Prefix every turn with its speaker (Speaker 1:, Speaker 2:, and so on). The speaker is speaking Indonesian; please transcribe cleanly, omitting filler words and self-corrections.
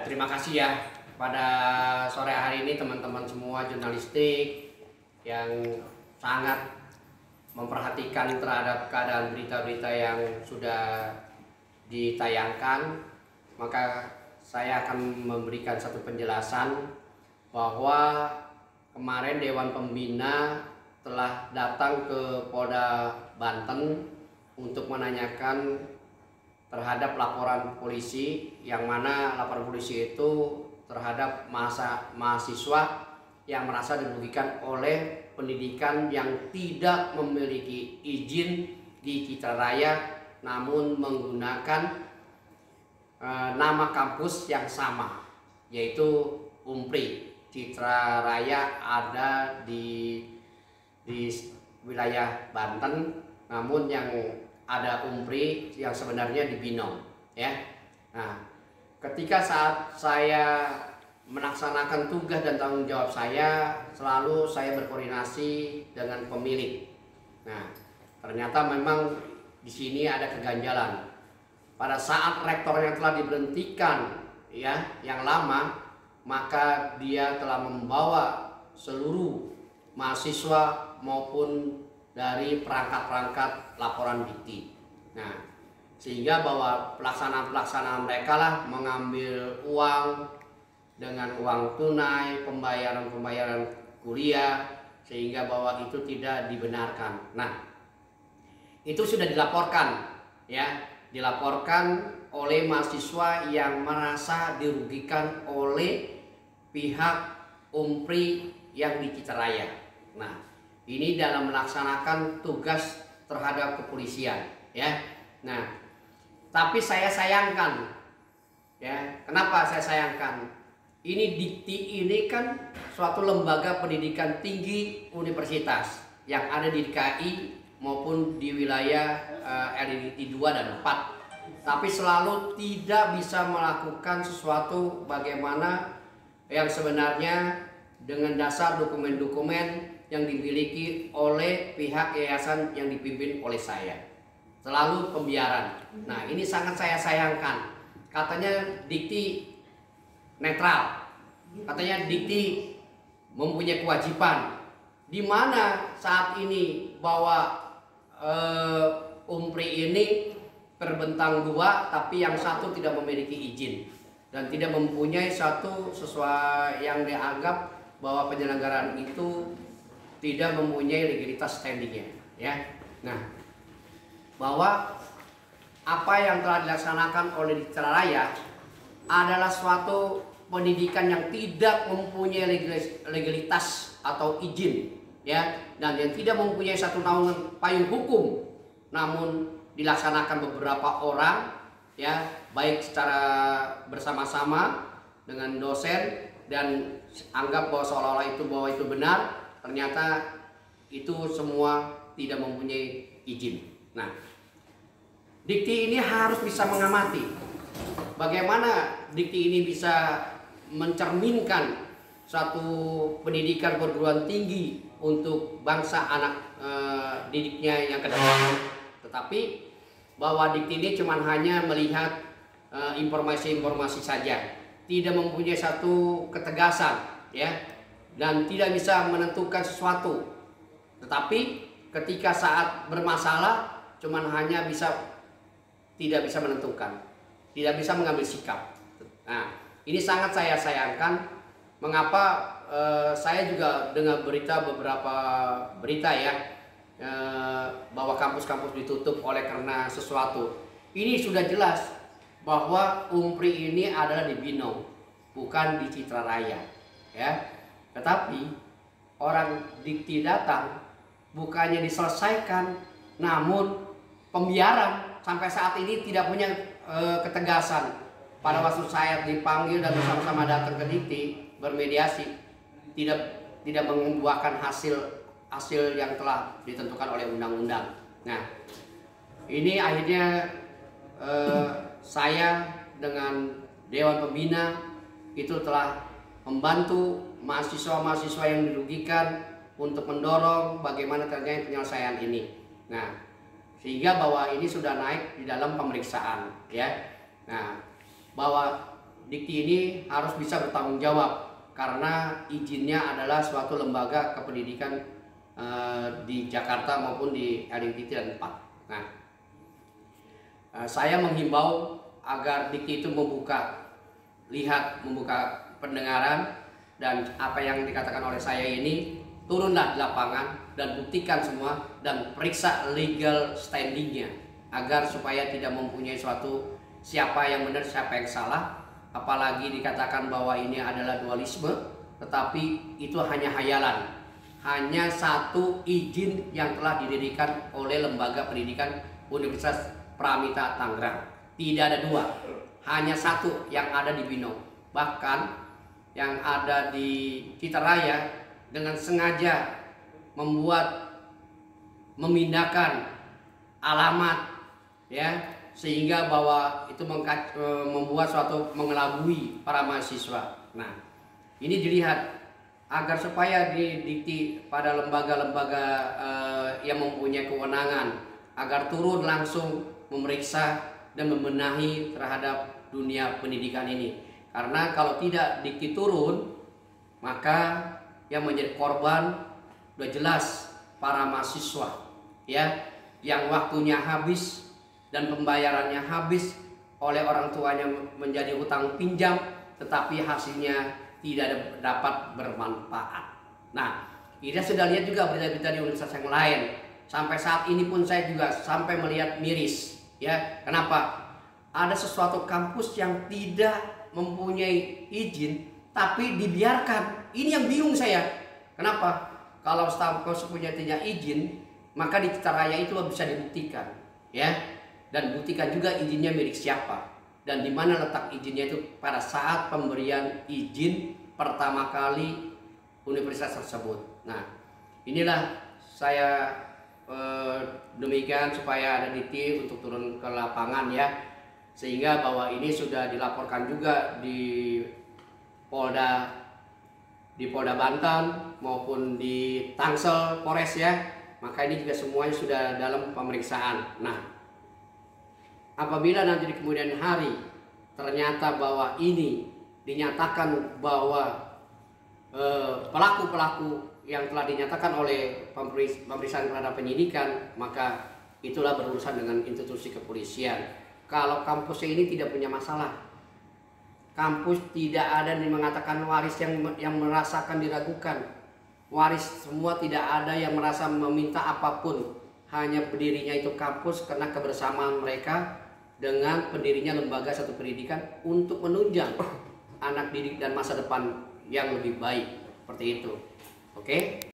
Speaker 1: Terima kasih ya pada sore hari ini teman-teman semua jurnalistik yang sangat memperhatikan terhadap keadaan berita-berita yang sudah ditayangkan. Maka saya akan memberikan satu penjelasan bahwa kemarin Dewan Pembina telah datang ke Polda Banten untuk menanyakan terhadap laporan polisi, yang mana laporan polisi itu terhadap mahasiswa yang merasa dirugikan oleh pendidikan yang tidak memiliki izin di Citra Raya, namun menggunakan nama kampus yang sama, yaitu Umpri. Citra Raya ada di wilayah Banten, namun yang ada Umpri yang sebenarnya di Binong, ya. Nah, ketika saat saya melaksanakan tugas dan tanggung jawab saya, selalu saya berkoordinasi dengan pemilik. Nah, ternyata memang di sini ada keganjalan. Pada saat rektor yang telah diberhentikan, ya, yang lama, maka dia telah membawa seluruh mahasiswa maupun dari perangkat-perangkat laporan dikti. Nah, sehingga bahwa pelaksanaan mereka lah mengambil uang dengan uang tunai, pembayaran kuliah, sehingga bahwa itu tidak dibenarkan. Nah, itu sudah dilaporkan, ya, dilaporkan oleh mahasiswa yang merasa dirugikan oleh pihak Umpri yang di Citra Raya. Nah, ini dalam melaksanakan tugas terhadap kepolisian, ya. Nah, tapi saya sayangkan, ya. Kenapa saya sayangkan? Ini Dikti ini kan suatu lembaga pendidikan tinggi universitas yang ada di DKI maupun di wilayah LDIT 2 dan 4. Tapi selalu tidak bisa melakukan sesuatu bagaimana yang sebenarnya dengan dasar dokumen-dokumen yang dimiliki oleh pihak yayasan yang dipimpin oleh saya. Selalu pembiaran. Nah, ini sangat saya sayangkan. Katanya Dikti netral. Katanya Dikti mempunyai kewajiban. Di mana saat ini bahwa Umpri ini terbentang dua, tapi yang satu tidak memiliki izin dan tidak mempunyai satu sesuai yang dianggap bahwa penyelenggaraan itu tidak mempunyai legalitas standingnya, ya. Nah, bahwa apa yang telah dilaksanakan oleh Citra Raya adalah suatu pendidikan yang tidak mempunyai legalitas atau izin, ya, dan yang tidak mempunyai satu naungan payung hukum, namun dilaksanakan beberapa orang, ya, baik secara bersama-sama dengan dosen dan anggap bahwa seolah-olah bahwa itu benar. Ternyata itu semua tidak mempunyai izin. Nah, Dikti ini harus bisa mengamati bagaimana Dikti ini bisa mencerminkan satu pendidikan perguruan tinggi untuk bangsa anak didiknya yang kedepan. Tetapi bahwa Dikti ini cuma hanya melihat informasi-informasi saja, tidak mempunyai satu ketegasan, ya, dan tidak bisa menentukan sesuatu. Tetapi ketika saat bermasalah cuman hanya tidak bisa menentukan, tidak bisa mengambil sikap. Nah, ini sangat saya sayangkan. Mengapa saya juga dengar beberapa berita, ya, bahwa kampus-kampus ditutup oleh karena sesuatu. Ini sudah jelas bahwa Umpri ini adalah di Binong, bukan di Citra Raya, ya. Tetapi orang Dikti datang bukannya diselesaikan, namun pembiaran sampai saat ini tidak punya ketegasan. Pada waktu saya dipanggil dan bersama-sama datang ke Dikti bermediasi, tidak membuahkan hasil yang telah ditentukan oleh undang-undang. Nah, ini akhirnya saya dengan Dewan Pembina itu telah membantu mahasiswa-mahasiswa yang dirugikan untuk mendorong bagaimana terjadi penyelesaian ini. Nah, sehingga bahwa ini sudah naik di dalam pemeriksaan, ya. Nah, bahwa Dikti ini harus bisa bertanggung jawab karena izinnya adalah suatu lembaga kependidikan di Jakarta maupun di LINTT dan 4. Nah, saya menghimbau agar Dikti itu membuka pendengaran, dan apa yang dikatakan oleh saya ini turunlah di lapangan dan buktikan semua dan periksa legal standingnya agar supaya tidak mempunyai suatu siapa yang benar siapa yang salah, apalagi dikatakan bahwa ini adalah dualisme, tetapi itu hanya hayalan. Hanya satu izin yang telah didirikan oleh lembaga pendidikan Universitas Pramita Tangerang, tidak ada dua, hanya satu yang ada di Binong. Bahkan yang ada di Citaraya dengan sengaja memindahkan alamat, ya, sehingga bahwa itu membuat suatu mengelabui para mahasiswa. Nah, ini dilihat agar supaya didikti pada lembaga-lembaga yang mempunyai kewenangan agar turun langsung memeriksa dan membenahi terhadap dunia pendidikan ini. Karena kalau tidak dikti turun, maka yang menjadi korban udah jelas para mahasiswa, ya, yang waktunya habis dan pembayarannya habis oleh orang tuanya menjadi hutang pinjam, tetapi hasilnya tidak dapat bermanfaat. Nah, kita sudah lihat juga berita-berita di universitas yang lain. Sampai saat ini pun saya juga sampai melihat miris, ya. Kenapa? Ada sesuatu kampus yang tidak mempunyai izin tapi dibiarkan. Ini yang bingung saya. Kenapa? Kalau kampus punya izin, maka di Citaraya itu bisa dibuktikan, ya. Dan buktikan juga izinnya milik siapa dan di mana letak izinnya itu pada saat pemberian izin pertama kali universitas tersebut. Nah, inilah saya demikian supaya ada dikti untuk turun ke lapangan, ya, sehingga bahwa ini sudah dilaporkan juga di Polda Banten maupun di Tangsel Polres, ya. Maka ini juga semuanya sudah dalam pemeriksaan. Nah, apabila nanti di kemudian hari ternyata bahwa ini dinyatakan bahwa pelaku-pelaku yang telah dinyatakan oleh pemeriksaan terhadap penyidikan, maka itulah berurusan dengan institusi kepolisian. Kalau kampus ini tidak punya masalah, kampus tidak ada yang mengatakan waris yang merasakan diragukan, waris semua tidak ada yang merasa meminta apapun, hanya berdirinya itu kampus karena kebersamaan mereka dengan pendirinya lembaga satu pendidikan untuk menunjang anak didik dan masa depan yang lebih baik, seperti itu. Oke?